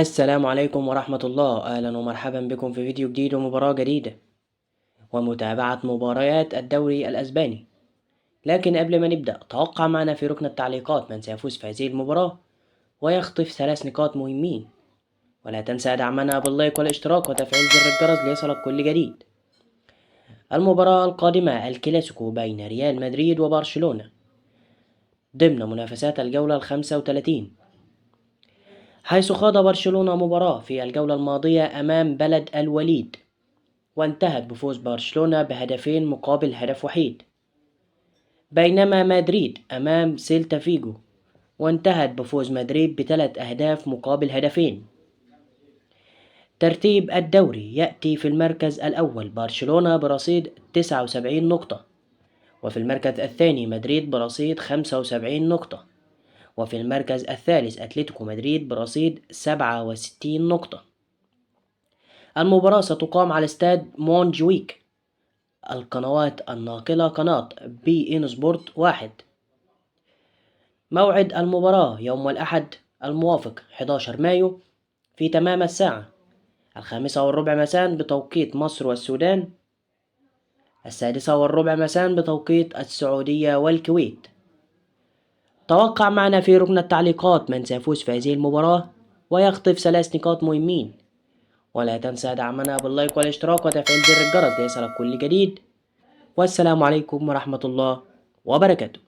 السلام عليكم ورحمة الله. أهلا ومرحبا بكم في فيديو جديد ومباراة جديدة ومتابعة مباريات الدوري الأسباني. لكن قبل ما نبدأ توقع معنا في ركن التعليقات من سيفوز في هذه المباراة ويخطف 3 نقاط مهمين. ولا تنسى دعمنا باللايك والاشتراك وتفعيل زر الجرس ليصلك كل جديد. المباراة القادمة الكلاسيكو بين ريال مدريد وبرشلونة ضمن منافسات الجولة 35، حيث خاض برشلونة مباراة في الجولة الماضية أمام بلد الوليد وانتهت بفوز برشلونة بهدفين مقابل هدف وحيد، بينما مدريد أمام سيلتا فيجو وانتهت بفوز مدريد ب3 أهداف مقابل هدفين. ترتيب الدوري يأتي في المركز الأول برشلونة برصيد 79 نقطة، وفي المركز الثاني مدريد برصيد 75 نقطة، وفي المركز الثالث أتلتيكو مدريد برصيد 67 نقطة. المباراة ستقام على استاد مونجويك. القنوات الناقلة قناة بي إن سبورت 1. موعد المباراة يوم الأحد الموافق 11 مايو في تمام الساعة 5:15 مساء بتوقيت مصر والسودان، 6:15 مساء بتوقيت السعودية والكويت. توقع معنا في ركن التعليقات من سيفوز في هذه المباراة ويخطف 3 نقاط مهمين. ولا تنسى دعمنا باللايك والاشتراك وتفعيل زر الجرس ليصلك كل جديد. والسلام عليكم ورحمة الله وبركاته.